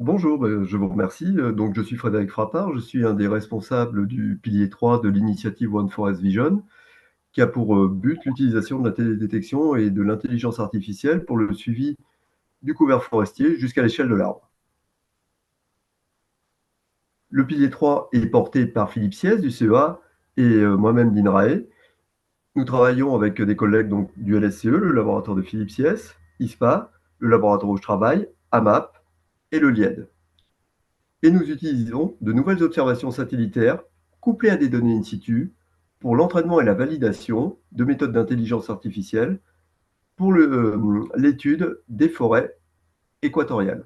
Bonjour, je vous remercie. Donc je suis Frédéric Frappard, je suis un des responsables du pilier 3 de l'initiative One Forest Vision, qui a pour, but l'utilisation de la télédétection et de l'intelligence artificielle pour le suivi du couvert forestier jusqu'à l'échelle de l'arbre. Le pilier 3 est porté par Philippe Siès du CEA et moi-même d'INRAE. Nous travaillons avec des collègues donc du LSCE, le laboratoire de Philippe Siès, ISPA, le laboratoire où je travaille, AMAP et le LIED. Et nous utilisons de nouvelles observations satellitaires couplées à des données in situ pour l'entraînement et la validation de méthodes d'intelligence artificielle pour l'étude des forêts équatoriales.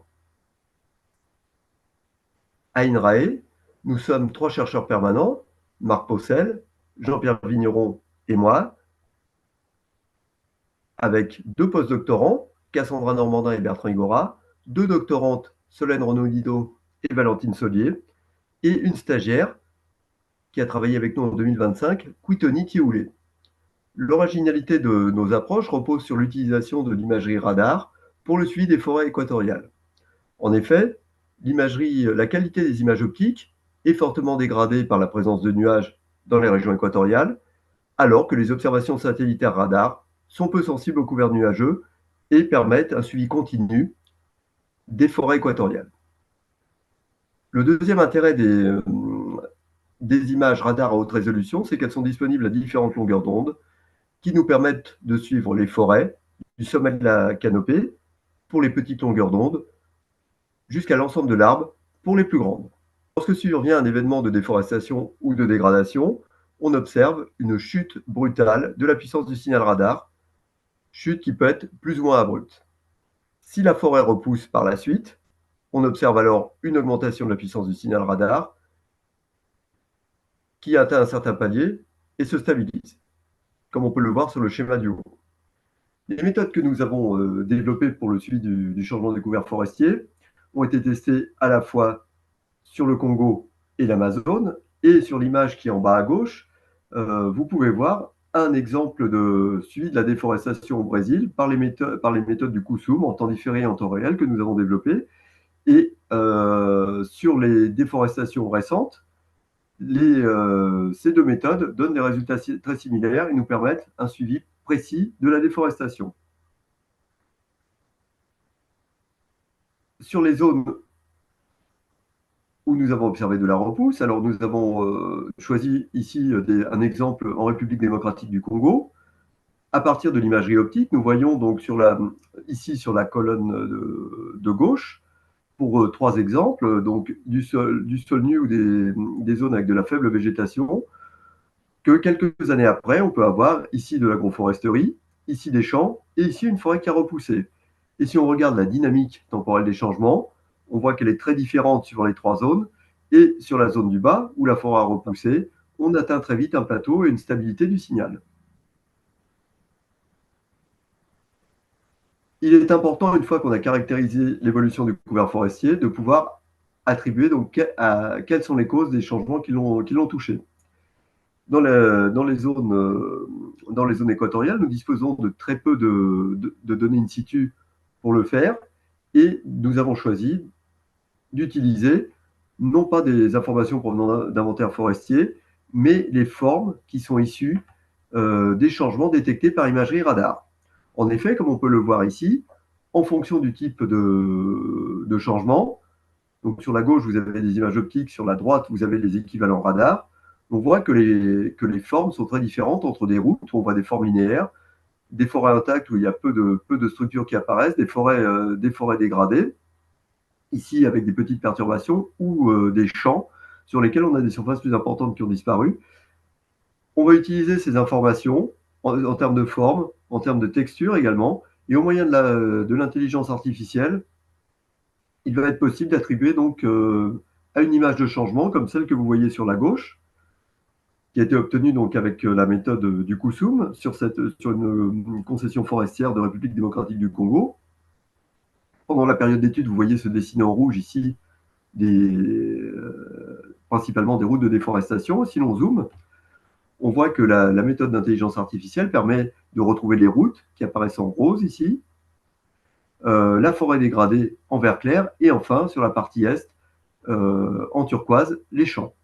À INRAE, nous sommes 3 chercheurs permanents, Marc Possel, Jean-Pierre Vigneron et moi, avec 2 postdoctorants, Cassandra Normandin et Bertrand Igora, 2 doctorantes, Solène Renaud-Lido et Valentine Solier, et une stagiaire qui a travaillé avec nous en 2025, Quitoni Thioulé. L'originalité de nos approches repose sur l'utilisation de l'imagerie radar pour le suivi des forêts équatoriales. En effet, la qualité des images optiques est fortement dégradée par la présence de nuages dans les régions équatoriales, alors que les observations satellitaires radar sont peu sensibles aux couverts nuageux et permettent un suivi continu des forêts équatoriales. Le deuxième intérêt des images radar à haute résolution, c'est qu'elles sont disponibles à différentes longueurs d'onde, qui nous permettent de suivre les forêts du sommet de la canopée pour les petites longueurs d'onde jusqu'à l'ensemble de l'arbre pour les plus grandes. Lorsque survient un événement de déforestation ou de dégradation, on observe une chute brutale de la puissance du signal radar, chute qui peut être plus ou moins abrupte. Si la forêt repousse par la suite, on observe alors une augmentation de la puissance du signal radar qui atteint un certain palier et se stabilise, comme on peut le voir sur le schéma du haut. Les méthodes que nous avons développées pour le suivi du changement des couverts forestiers ont été testées à la fois sur le Congo et l'Amazone. Et sur l'image qui est en bas à gauche, vous pouvez voir un exemple de suivi de la déforestation au Brésil par les méthodes du CUSUM en temps différé et en temps réel que nous avons développées. Et sur les déforestations récentes, ces deux méthodes donnent des résultats très similaires et nous permettent un suivi précis de la déforestation. Sur les zones où nous avons observé de la repousse, alors nous avons choisi ici un exemple en République démocratique du Congo. À partir de l'imagerie optique, nous voyons donc ici sur la colonne de gauche, pour 3 exemples, donc du sol nu ou des zones avec de la faible végétation, que quelques années après, on peut avoir ici de l'agroforesterie, ici des champs et ici une forêt qui a repoussé. Et si on regarde la dynamique temporelle des changements, on voit qu'elle est très différente sur les 3 zones. Et sur la zone du bas, où la forêt a repoussé, on atteint très vite un plateau et une stabilité du signal. Il est important, une fois qu'on a caractérisé l'évolution du couvert forestier, de pouvoir attribuer donc quelles sont les causes des changements qui l'ont touché. Dans les zones équatoriales, nous disposons de très peu de données in situ pour le faire et nous avons choisi d'utiliser non pas des informations provenant d'inventaires forestiers, mais les formes qui sont issues des changements détectés par imagerie radar. En effet, comme on peut le voir ici, en fonction du type de changement, donc sur la gauche, vous avez des images optiques, sur la droite, vous avez les équivalents radar. On voit que les formes sont très différentes entre des routes, où on voit des formes linéaires, des forêts intactes où il y a peu de structures qui apparaissent, des forêts dégradées, ici avec des petites perturbations, ou des champs sur lesquels on a des surfaces plus importantes qui ont disparu. On va utiliser ces informations en termes de forme, en termes de texture également, et au moyen de l'intelligence artificielle, il va être possible d'attribuer donc à une image de changement, comme celle que vous voyez sur la gauche, qui a été obtenue donc avec la méthode du CUSUM sur une concession forestière de République démocratique du Congo. Pendant la période d'étude, vous voyez se dessiner en rouge ici principalement des routes de déforestation. Si l'on zoome, on voit que la méthode d'intelligence artificielle permet de retrouver les routes qui apparaissent en rose ici, la forêt dégradée en vert clair, et enfin, sur la partie est, en turquoise, les champs.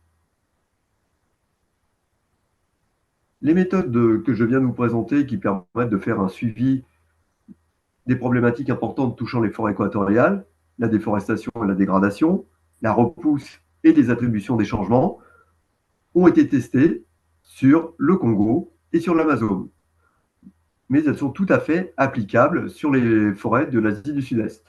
Les méthodes que je viens de vous présenter qui permettent de faire un suivi des problématiques importantes touchant les forêts équatoriales, la déforestation et la dégradation, la repousse et les attributions des changements, ont été testées sur le Congo et sur l'Amazone. Mais elles sont tout à fait applicables sur les forêts de l'Asie du Sud-Est.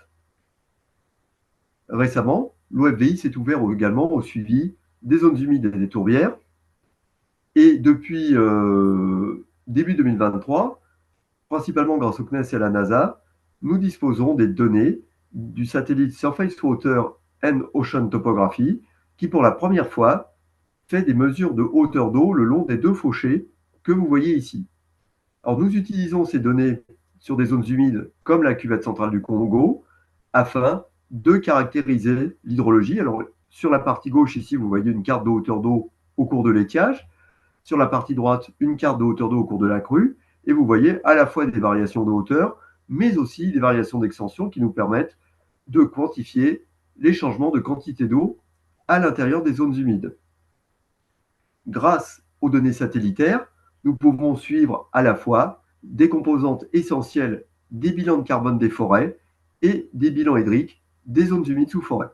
Récemment, l'OFDI s'est ouvert également au suivi des zones humides et des tourbières. Et depuis début 2023, principalement grâce au CNES et à la NASA, nous disposons des données du satellite Surface Water and Ocean Topography qui, pour la première fois, fait des mesures de hauteur d'eau le long des deux fossés que vous voyez ici. Alors, nous utilisons ces données sur des zones humides comme la cuvette centrale du Congo afin de caractériser l'hydrologie. Alors, sur la partie gauche, ici, vous voyez une carte de hauteur d'eau au cours de l'étiage. Sur la partie droite, une carte de hauteur d'eau au cours de la crue. Et vous voyez à la fois des variations de hauteur, mais aussi des variations d'extension qui nous permettent de quantifier les changements de quantité d'eau à l'intérieur des zones humides. Grâce aux données satellitaires, nous pouvons suivre à la fois des composantes essentielles des bilans de carbone des forêts et des bilans hydriques des zones humides sous forêt.